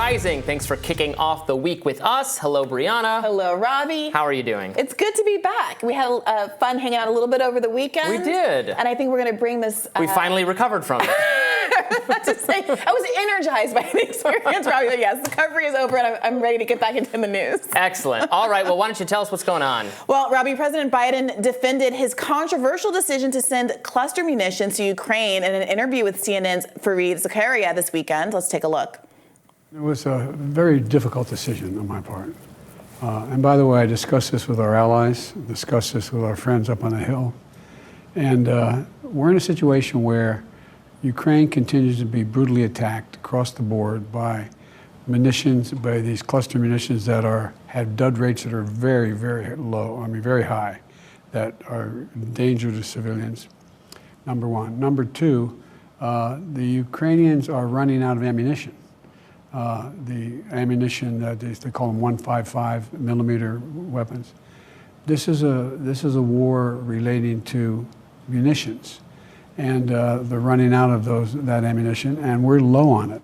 Rising. Thanks for kicking off the week with us. Hello, Briahna. Hello, Robby. How are you doing? It's good to be back. We had fun hanging out a little bit over the weekend. We did. And I think we're going to bring this... We finally recovered from it. I was energized by the experience, Robby. But yes, the recovery is over, and I'm ready to get back into the news. Excellent. All right, well, why don't you tell us what's going on? Well, Robby, President Biden defended his controversial decision to send cluster munitions to Ukraine in an interview with CNN's Fareed Zakaria this weekend. Let's take a look. It was a very difficult decision on my part. And by the way, I discussed this with our allies, discussed this with our friends up on the Hill. And we're in a situation where Ukraine continues to be brutally attacked across the board by munitions, by these cluster munitions that have dud rates that are very, very low, very high, that are a danger to civilians, number one. Number two, the Ukrainians are running out of ammunition. The ammunition that they call them 155 millimeter weapons. This is a war relating to munitions, and they're running out of that ammunition, and we're low on it.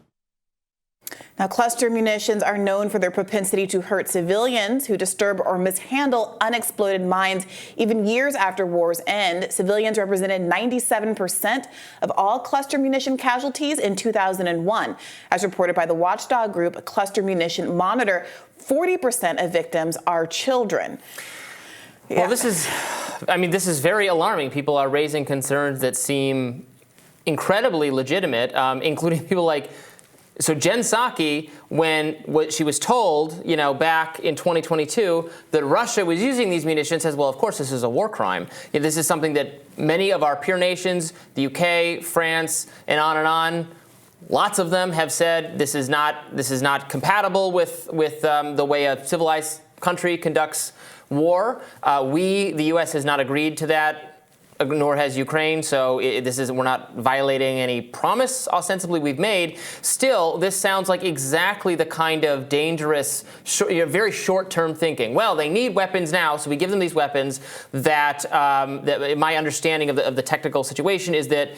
Now, cluster munitions are known for their propensity to hurt civilians who disturb or mishandle unexploded mines. Even years after wars end, civilians represented 97% of all cluster munition casualties in 2001. As reported by the watchdog group Cluster Munition Monitor, 40% of victims are children. Well, this is very alarming. People are raising concerns that seem incredibly legitimate, including people like... So Jen Psaki, when she was told, back in 2022 that Russia was using these munitions, says, well, of course, this is a war crime. This is something that many of our peer nations, the UK, France, and on, lots of them have said this is not compatible with the way a civilized country conducts war. The U.S. has not agreed to that, nor has Ukraine, so we're not violating any promise ostensibly we've made. Still, this sounds like exactly the kind of dangerous, very short-term thinking. Well, they need weapons now, so we give them these weapons that my understanding of the technical situation is that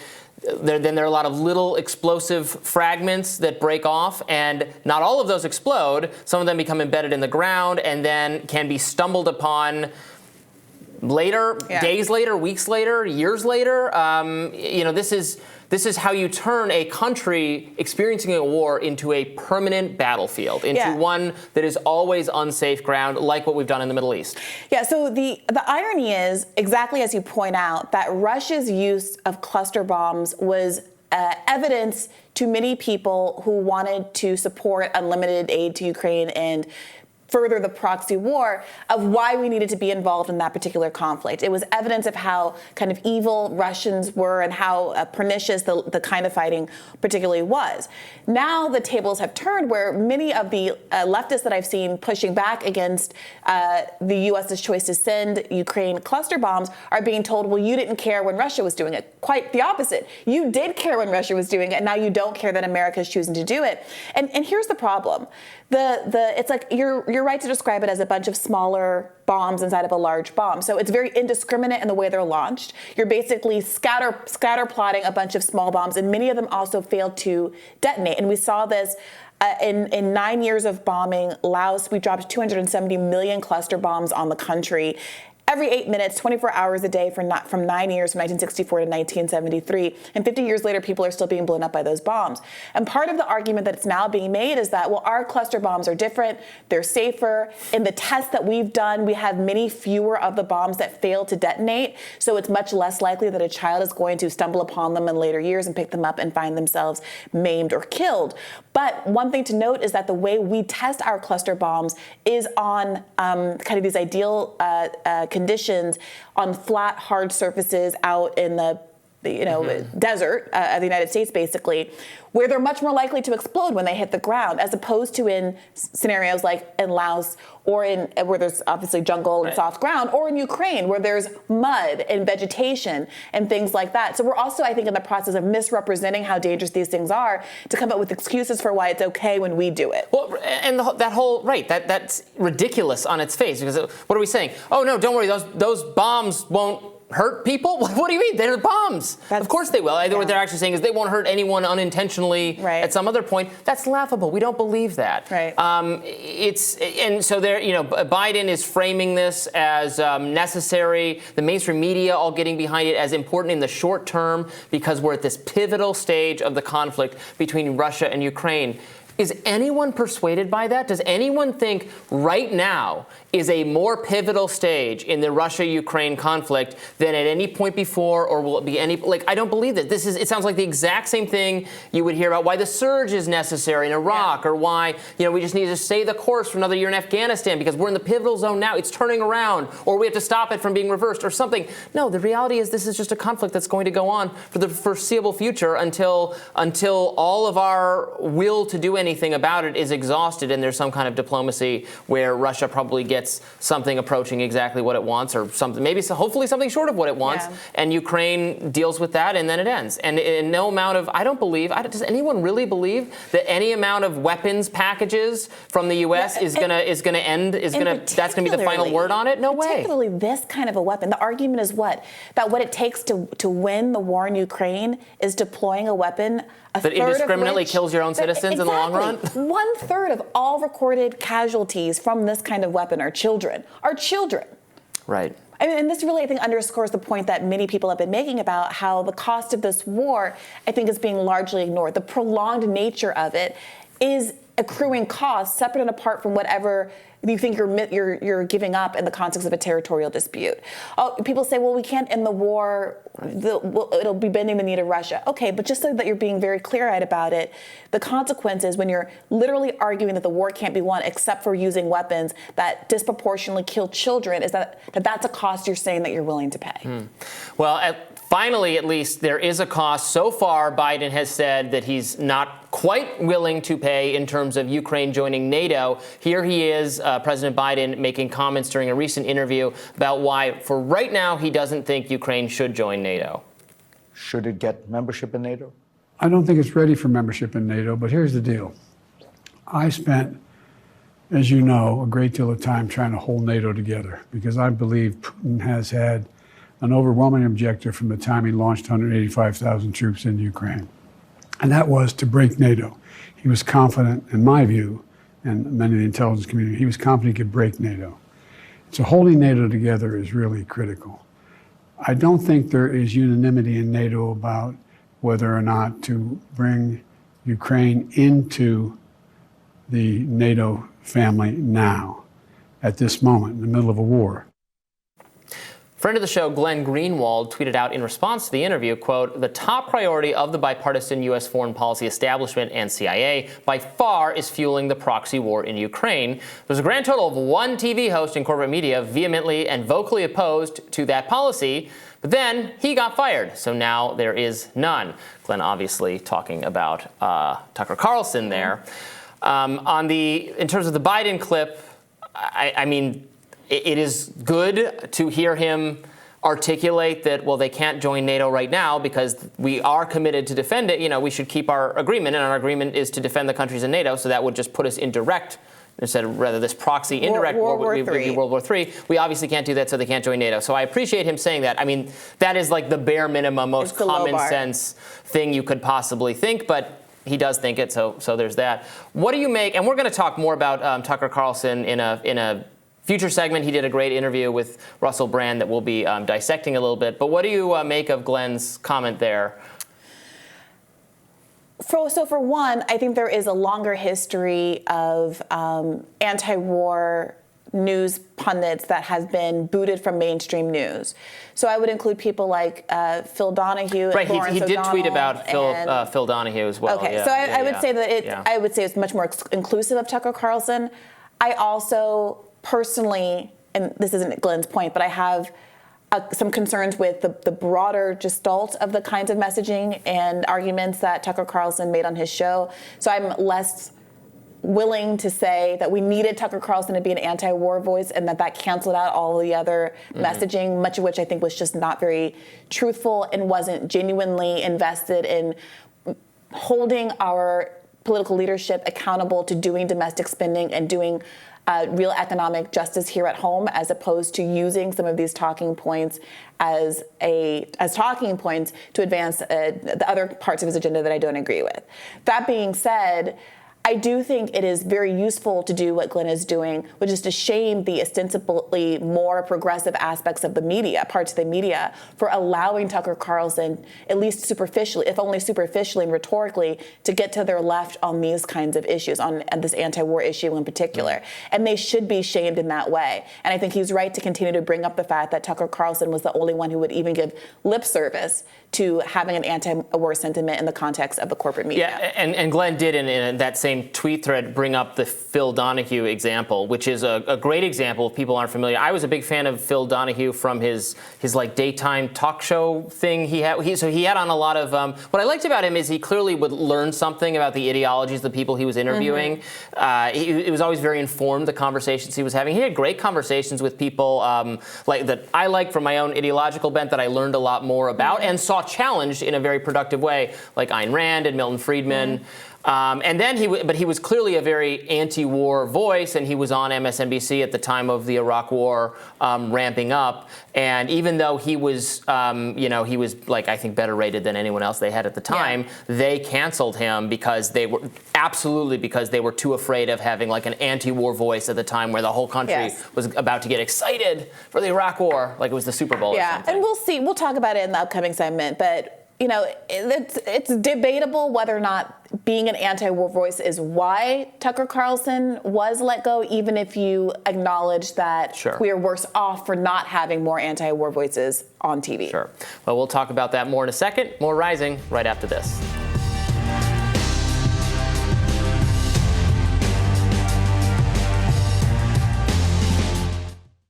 then there are a lot of little explosive fragments that break off, and not all of those explode. Some of them become embedded in the ground and then can be stumbled upon later, days later, weeks later, years later. This is how you turn a country experiencing a war into a permanent battlefield, into one that is always unsafe ground, like what we've done in the Middle East. Yeah, so the irony is, exactly as you point out, that Russia's use of cluster bombs was evidence to many people who wanted to support unlimited aid to Ukraine and further the proxy war of why we needed to be involved in that particular conflict. It was evidence of how kind of evil Russians were and how pernicious the kind of fighting particularly was. Now the tables have turned where many of the leftists that I've seen pushing back against the U.S.'s choice to send Ukraine cluster bombs are being told, well, you didn't care when Russia was doing it. Quite the opposite. You did care when Russia was doing it, and now you don't care that America is choosing to do it. And here's the problem. It's like you're right to describe it as a bunch of smaller bombs inside of a large bomb. So it's very indiscriminate in the way they're launched. You're basically scatter plotting a bunch of small bombs, and many of them also fail to detonate. And we saw this in 9 years of bombing. Laos, we dropped 270 million cluster bombs on the country. Every 8 minutes, 24 hours a day from 9 years, from 1964 to 1973. And 50 years later, people are still being blown up by those bombs. And part of the argument that's now being made is that, well, our cluster bombs are different. They're safer. In the tests that we've done, we have many fewer of the bombs that fail to detonate. So it's much less likely that a child is going to stumble upon them in later years and pick them up and find themselves maimed or killed. But one thing to note is that the way we test our cluster bombs is on kind of these ideal conditions on flat, hard surfaces out in the desert of the United States, basically, where they're much more likely to explode when they hit the ground, as opposed to in scenarios like in Laos or where there's obviously jungle and soft ground, or in Ukraine where there's mud and vegetation and things like that. So we're also, I think, in the process of misrepresenting how dangerous these things are to come up with excuses for why it's okay when we do it. Well, and that's ridiculous on its face, because what are we saying? Oh no, don't worry, those bombs won't hurt people? What do you mean? They're bombs. Of course they will. What they're actually saying is they won't hurt anyone unintentionally at some other point. That's laughable. We don't believe that. Right. And so there, Biden is framing this as necessary. The mainstream media all getting behind it as important in the short term because we're at this pivotal stage of the conflict between Russia and Ukraine. Is anyone persuaded by that? Does anyone think right now is a more pivotal stage in the Russia-Ukraine conflict than at any point before, or will it be any? I don't believe that. It sounds like the exact same thing you would hear about why the surge is necessary in Iraq, or why we just need to stay the course for another year in Afghanistan because we're in the pivotal zone now. It's turning around, or we have to stop it from being reversed, or something. No, the reality is this is just a conflict that's going to go on for the foreseeable future until all of our will to do anything about it is exhausted and there's some kind of diplomacy where Russia probably gets something approaching exactly what it wants, or something, hopefully something short of what it wants, and Ukraine deals with that and then it ends. And no amount of, does anyone really believe that any amount of weapons packages from the U.S. that's going to be the final word on it? No way. Particularly this kind of a weapon. The argument is what it takes to win the war in Ukraine is deploying a weapon that indiscriminately kills your own citizens in the long run? 1/3 of all recorded casualties from this kind of weapon are children. Right. And this really, I think, underscores the point that many people have been making about how the cost of this war, I think, is being largely ignored. The prolonged nature of it is accruing costs separate and apart from whatever you think you're giving up in the context of a territorial dispute. People say, well, we can't end the war. It'll be bending the knee to Russia. Okay, but just so that you're being very clear-eyed about it, the consequences when you're literally arguing that the war can't be won except for using weapons that disproportionately kill children is that's a cost you're saying that you're willing to pay. Well, finally, at least, there is a cost. So far, Biden has said that he's not quite willing to pay in terms of Ukraine joining NATO. Here he is, President Biden, making comments during a recent interview about why, for right now, he doesn't think Ukraine should join NATO. Should it get membership in NATO? I don't think it's ready for membership in NATO, but here's the deal. I spent, as you know, a great deal of time trying to hold NATO together because I believe Putin has had an overwhelming objective from the time he launched 185,000 troops in Ukraine. And that was to break NATO. He was confident, in my view, and many of the intelligence community, he was confident he could break NATO. So holding NATO together is really critical. I don't think there is unanimity in NATO about whether or not to bring Ukraine into the NATO family now, at this moment, in the middle of a war. Friend of the show, Glenn Greenwald, tweeted out in response to the interview, quote, "The top priority of the bipartisan U.S. foreign policy establishment and CIA by far is fueling the proxy war in Ukraine. There's a grand total of one TV host in corporate media vehemently and vocally opposed to that policy, but then he got fired, so now there is none." Glenn obviously talking about Tucker Carlson there. In terms of the Biden clip, I mean, it is good to hear him articulate that, well, they can't join NATO right now because we are committed to defend it. We should keep our agreement, and our agreement is to defend the countries in NATO, so that would just put us in direct, instead of rather this proxy indirect World War III. We obviously can't do that, so they can't join NATO. So I appreciate him saying that. I mean, that is like the bare minimum, most common sense thing you could possibly think, but he does think it, so there's that. What do you make, and we're going to talk more about Tucker Carlson in a future segment. He did a great interview with Russell Brand that we'll be dissecting a little bit. But what do you make of Glenn's comment there? So for one, I think there is a longer history of anti-war news pundits that has been booted from mainstream news. So I would include people like Phil Donahue. Right, he did tweet about Phil Donahue as well. Okay, so I would say that I would say it's much more inclusive of Tucker Carlson. I also personally, and this isn't Glenn's point, but I have some concerns with the broader gestalt of the kinds of messaging and arguments that Tucker Carlson made on his show. So I'm less willing to say that we needed Tucker Carlson to be an anti-war voice and that canceled out all the other messaging, much of which I think was just not very truthful and wasn't genuinely invested in holding our political leadership accountable to doing domestic spending and doing real economic justice here at home, as opposed to using some of these talking points as talking points to advance the other parts of his agenda that I don't agree with. That being said, I do think it is very useful to do what Glenn is doing, which is to shame the ostensibly more progressive aspects of the media, parts of the media, for allowing Tucker Carlson, at least superficially, if only superficially and rhetorically, to get to their left on these kinds of issues, on this anti-war issue in particular. And they should be shamed in that way. And I think he's right to continue to bring up the fact that Tucker Carlson was the only one who would even give lip service to having an anti-war sentiment in the context of the corporate media. Yeah, and Glenn did in that same tweet thread bring up the Phil Donahue example, which is a great example if people aren't familiar. I was a big fan of Phil Donahue from his like daytime talk show thing he had. So he had on a lot of, what I liked about him is he clearly would learn something about the ideologies of the people he was interviewing. It was always very informed, the conversations he was having. He had great conversations with people like that I like from my own ideological bent that I learned a lot more about and saw challenged in a very productive way, like Ayn Rand and Milton Friedman. And then he was clearly a very anti-war voice, and he was on MSNBC at the time of the Iraq War ramping up. And even though he was, he was like, I think, better rated than anyone else they had at the time, they canceled him because they were too afraid of having like an anti-war voice at the time where the whole country was about to get excited for the Iraq War, like it was the Super Bowl or something. And we'll see. We'll talk about it in the upcoming segment, but it's debatable whether or not being an anti-war voice is why Tucker Carlson was let go, even if you acknowledge that we are worse off for not having more anti-war voices on TV. Sure. Well, we'll talk about that more in a second. More Rising right after this.